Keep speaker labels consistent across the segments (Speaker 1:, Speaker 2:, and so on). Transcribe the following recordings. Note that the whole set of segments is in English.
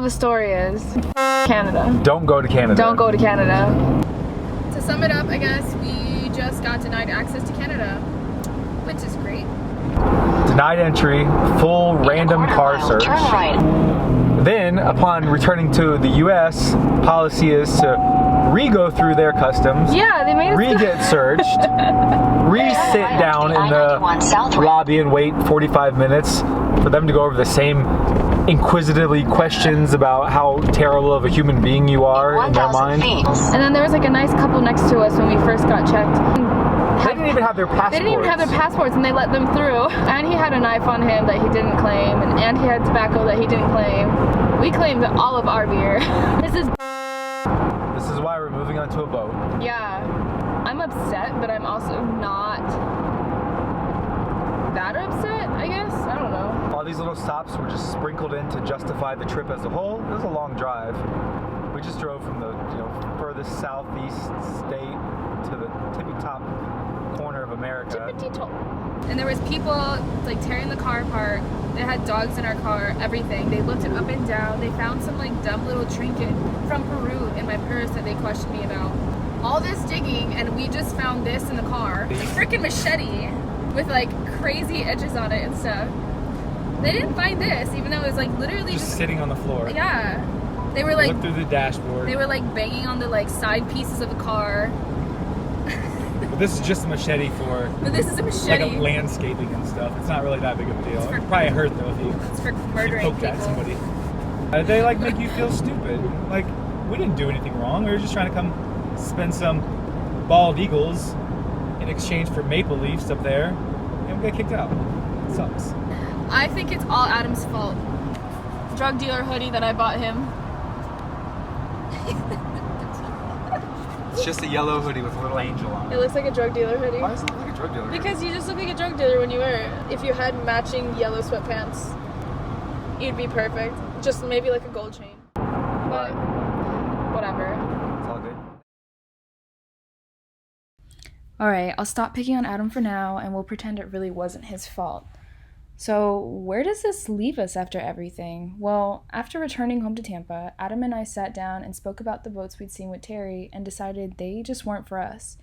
Speaker 1: of the story is Canada.
Speaker 2: Don't go to Canada.
Speaker 1: Don't go to Canada.
Speaker 3: To sum it up, I guess we just got denied access to Canada, which is great.
Speaker 2: Denied entry, full random car search.
Speaker 4: Turn right.
Speaker 2: Then, upon returning to the U.S., policy is to re-go through their customs.
Speaker 1: Yeah, they made us
Speaker 2: Re-get searched. Re-sit down in the lobby and wait 45 minutes for them to go over the same inquisitively questions about how terrible of a human being you are in their mind.
Speaker 1: And then there was like a nice couple next to us when we first got checked.
Speaker 2: They didn't even have their passports.
Speaker 1: They didn't even have their passports, and they let them through. And he had a knife on him that he didn't claim, and he had tobacco that he didn't claim. We claimed all of our beer. This is
Speaker 2: why we're moving onto a boat.
Speaker 1: Yeah. I'm upset, but I'm also not that upset, I guess. I don't know.
Speaker 2: All these little stops were just sprinkled in to justify the trip as a whole. It was a long drive. We just drove from the furthest southeast state to the tippy top corner of America.
Speaker 3: And there was people like tearing the car apart. They had dogs in our car, everything. They looked it up and down. They found some like dumb little trinket from Peru in my purse that they questioned me about. All this digging, and we just found this in the car. A freaking machete with like crazy edges on it and stuff. They didn't find this, even though it was like literally
Speaker 5: just sitting on the floor.
Speaker 3: Yeah. They were like
Speaker 5: look through the dashboard.
Speaker 3: They were like banging on the like side pieces of the car.
Speaker 5: But this is just a machete for.
Speaker 3: But this is a machete.
Speaker 5: Like a landscaping and stuff. It's not really that big of a deal. It probably hurt though if you.
Speaker 3: It's for murdering
Speaker 5: poked at
Speaker 3: people.
Speaker 5: somebody. They like make you feel stupid. Like we didn't do anything wrong. We were just trying to come spend some bald eagles in exchange for maple leafs up there, and we got kicked out. It sucks.
Speaker 3: I think it's all Adam's fault. Drug dealer hoodie that I bought him.
Speaker 2: It's just a yellow hoodie with a little angel on it.
Speaker 1: It looks like a drug dealer hoodie.
Speaker 2: Why does it look like a drug dealer hoodie?
Speaker 1: Because you just look like a drug dealer when you wear it. If you had matching yellow sweatpants, you'd be perfect. Just maybe like a gold chain. But whatever.
Speaker 2: It's all good.
Speaker 1: Alright, I'll stop picking on Adam for now, and we'll pretend it really wasn't his fault. So, where does this leave us after everything? Well, after returning home to Tampa, Adam and I sat down and spoke about the boats we'd seen with Terry and decided they just weren't for us.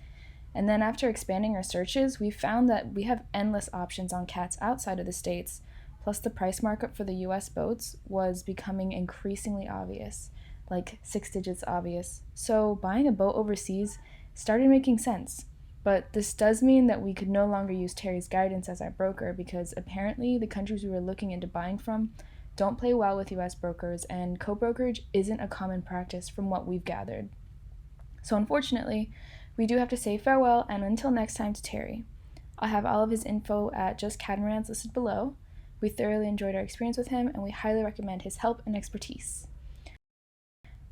Speaker 1: And then after expanding our searches, we found that we have endless options on cats outside of the States, plus the price markup for the US boats was becoming increasingly obvious, like 6 digits obvious. So, buying a boat overseas started making sense. But this does mean that we could no longer use Terry's guidance as our broker because apparently the countries we were looking into buying from don't play well with US brokers, and co-brokerage isn't a common practice from what we've gathered. So unfortunately, we do have to say farewell and until next time to Terry. I'll have all of his info at Just Catamarans listed below. We thoroughly enjoyed our experience with him and we highly recommend his help and expertise.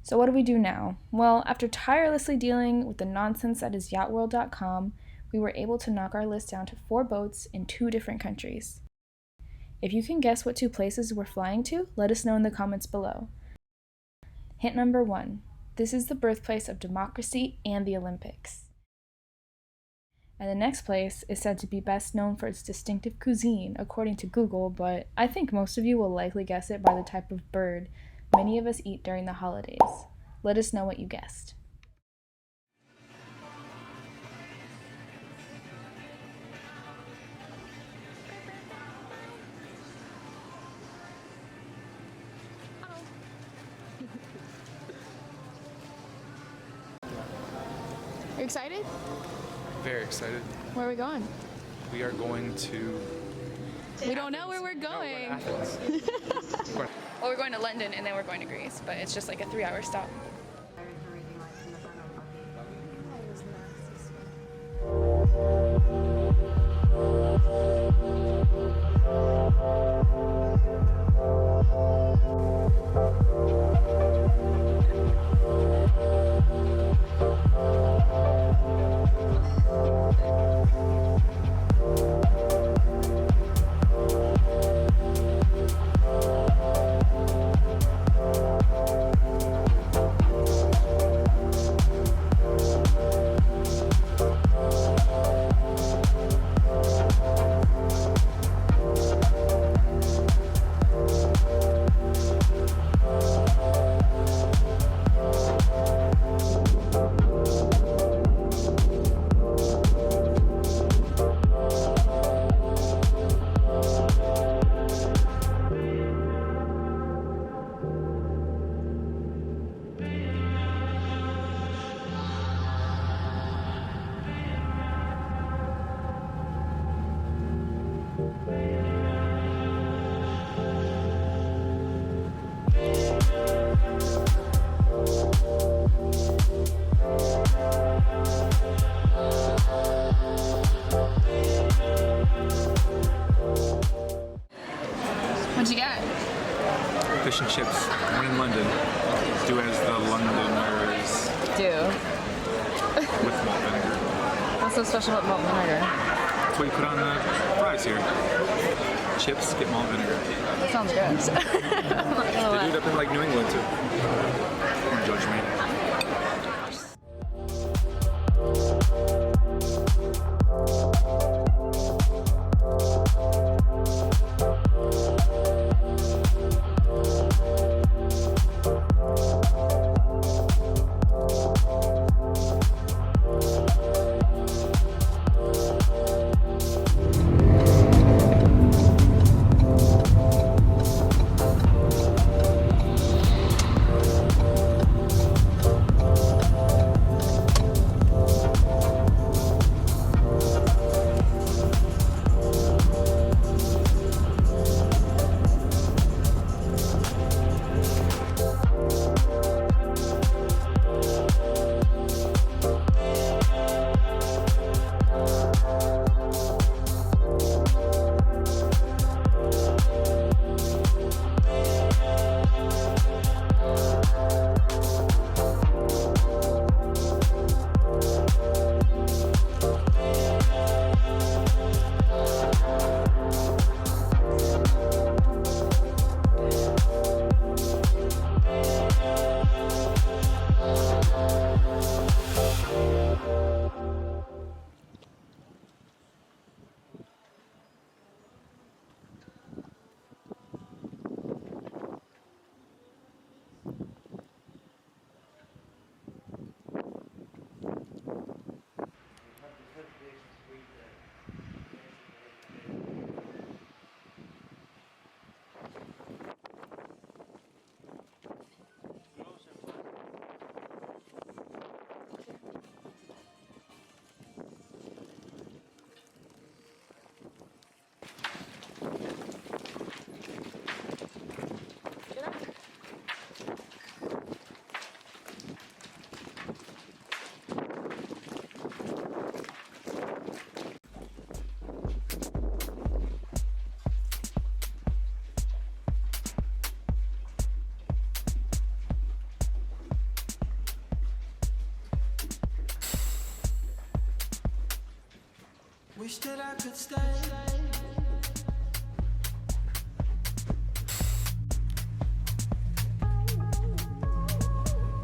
Speaker 1: So what do we do now? Well, after tirelessly dealing with the nonsense that is yachtworld.com, we were able to knock our list down to 4 boats in 2 different countries. If you can guess what 2 places we're flying to, let us know in the comments below. Hint number 1. This is the birthplace of democracy and the Olympics. And the next place is said to be best known for its distinctive cuisine, according to Google, but I think most of you will likely guess it by the type of bird many of us eat during the holidays. Let us know what you guessed. Are you excited?
Speaker 6: Very excited.
Speaker 1: Where are we going?
Speaker 6: We are going to.
Speaker 1: We don't know where we're going.
Speaker 6: Athens.
Speaker 1: Well, we're going to London and then we're going to Greece, but it's just like a 3-hour stop.
Speaker 3: What'd you get?
Speaker 6: Fish and chips. One in London. Do as the Londoners
Speaker 3: Do.
Speaker 6: with malt vinegar.
Speaker 3: What's so special about malt vinegar?
Speaker 6: That's what you put on the fries here. Chips, get malt vinegar.
Speaker 3: That sounds good. I'm not gonna
Speaker 6: They
Speaker 3: lie.
Speaker 6: do it up in like New England too. Don't judge me.
Speaker 4: Wish that I could stay.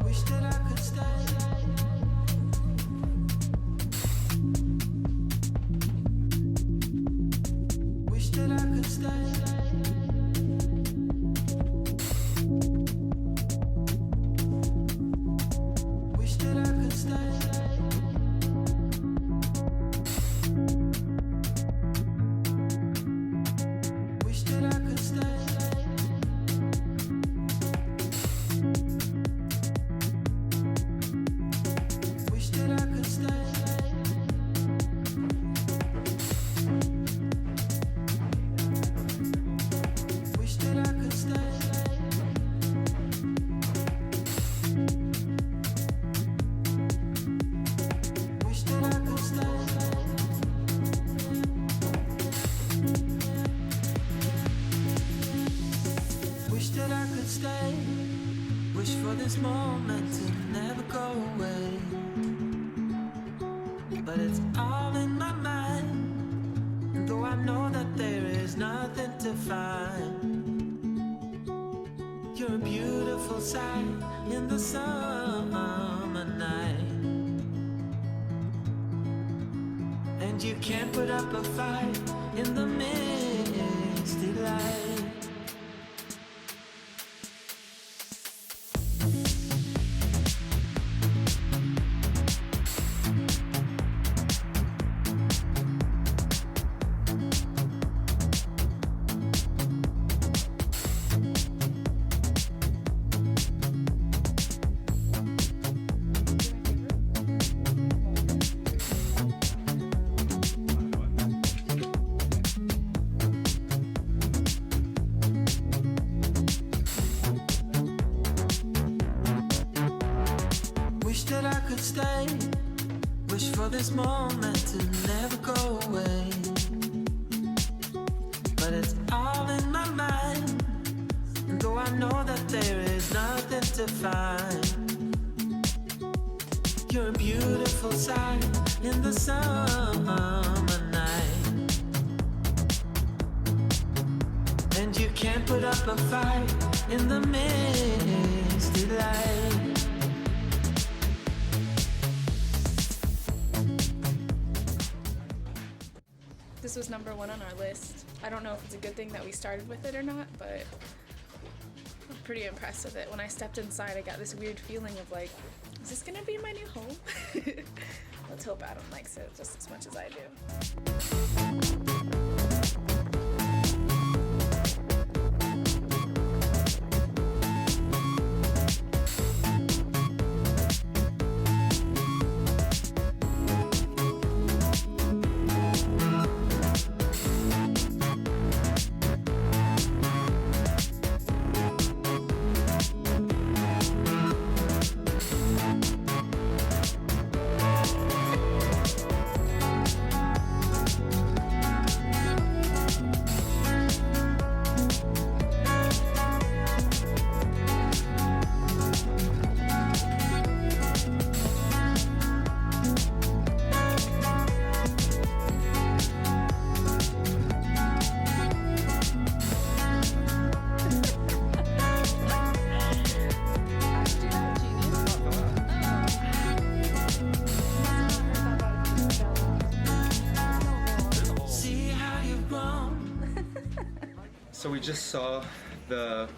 Speaker 4: Wish that I could stay. Wish that I could stay. Wish that I could stay. Wish for this moment to never go away, but it's all in my mind. And though I know that there is nothing to find, you're a beautiful sight in the summer night, and you can't put up a fight in the misty light. Wish that I could stay. Wish for this moment to never go away, but it's all in my mind. find. You're a beautiful sight in the summer night, and you can't put up a fight in the misty light.
Speaker 1: This was number 1 on our list. I don't know if it's a good thing that we started with it or not, but I'm pretty impressed with it. When I stepped inside, I got this weird feeling of like, is this gonna be my new home? Let's hope Adam likes it just as much as I do.
Speaker 6: So we just saw the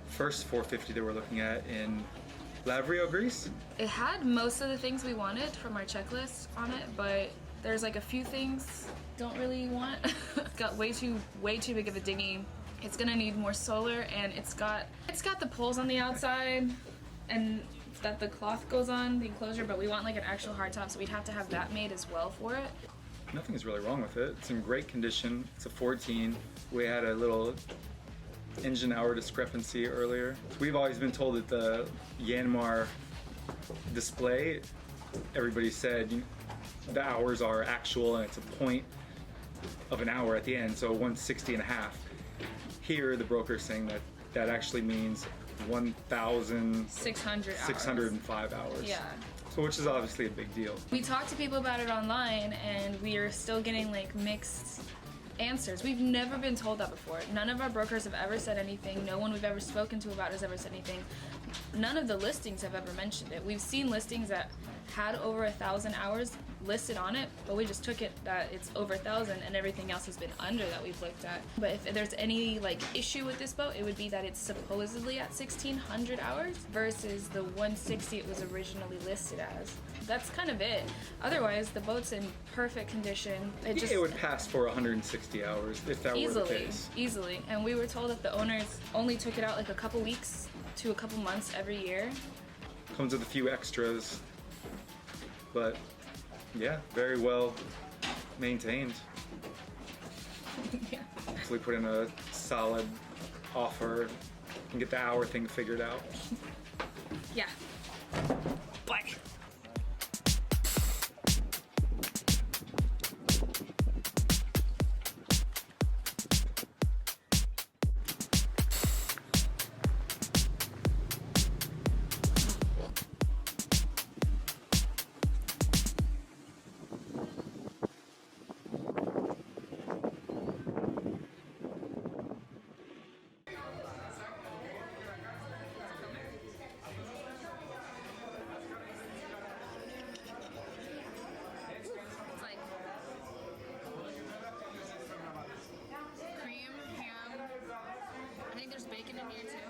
Speaker 6: first 450 that we're looking at in Lavrio, Greece.
Speaker 1: It had most of the things we wanted from our checklist on it, but there's like a few things don't really want. Got way too big of a dinghy. It's gonna need more solar, and it's got the poles on the outside and that the cloth goes on the enclosure, but we want like an actual hardtop, so we'd have to have that made as well for it.
Speaker 6: Nothing's really wrong with it. It's in great condition. It's a 14. We had a little engine hour discrepancy earlier. We've always been told that the Yanmar display, everybody said the hours are actual and it's a point of an hour at the end, so 160 and a half. Here, the broker's saying that that actually means 1,605 hours.
Speaker 1: Yeah.
Speaker 6: So which is obviously a big deal.
Speaker 1: We talked to people about it online, and we are still getting like mixed answers. We've never been told that before. None of our brokers have ever said anything. No one we've ever spoken to about has ever said anything. None of the listings have ever mentioned it. We've seen listings that had over 1,000 hours listed on it, but we just took it that it's over 1,000, and everything else has been under that we've looked at. But if there's any like issue with this boat, it would be that it's supposedly at 1,600 hours versus the 160 it was originally listed as. That's kind of it. Otherwise, the boat's in perfect condition.
Speaker 6: It would pass for 160 hours if that were the case.
Speaker 1: Easily. And we were told that the owners only took it out like a couple weeks to a couple months every year.
Speaker 6: Comes with a few extras, but yeah, very well maintained.
Speaker 1: Yeah.
Speaker 6: So we put in a solid offer and get the hour thing figured out.
Speaker 1: Yeah. Bye. Bacon in here too.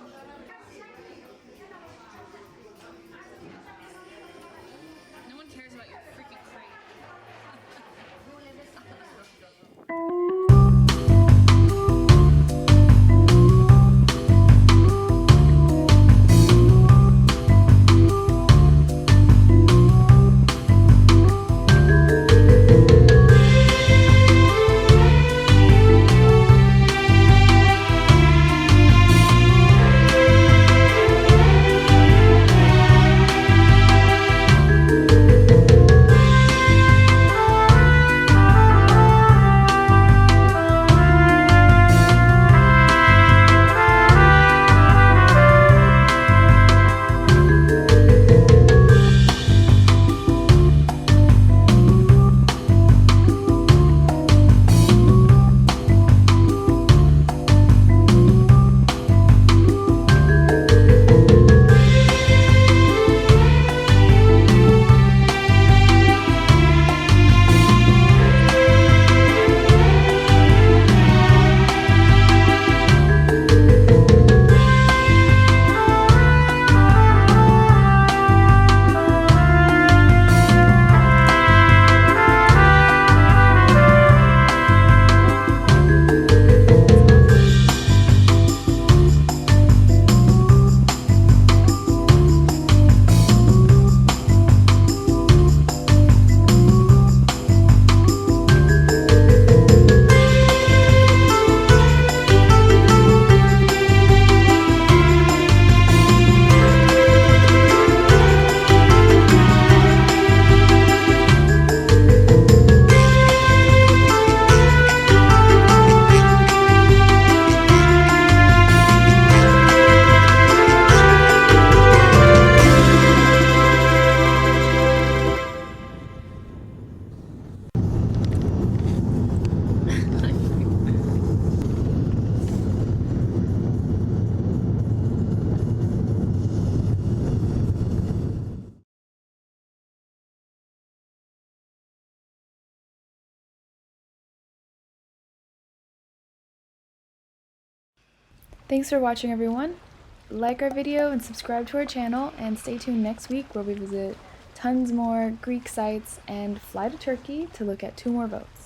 Speaker 1: No one cares about your freaking crate. Thanks for watching, everyone. Like our video and subscribe to our channel, and stay tuned next week where we visit tons more Greek sites and fly to Turkey to look at 2 more boats.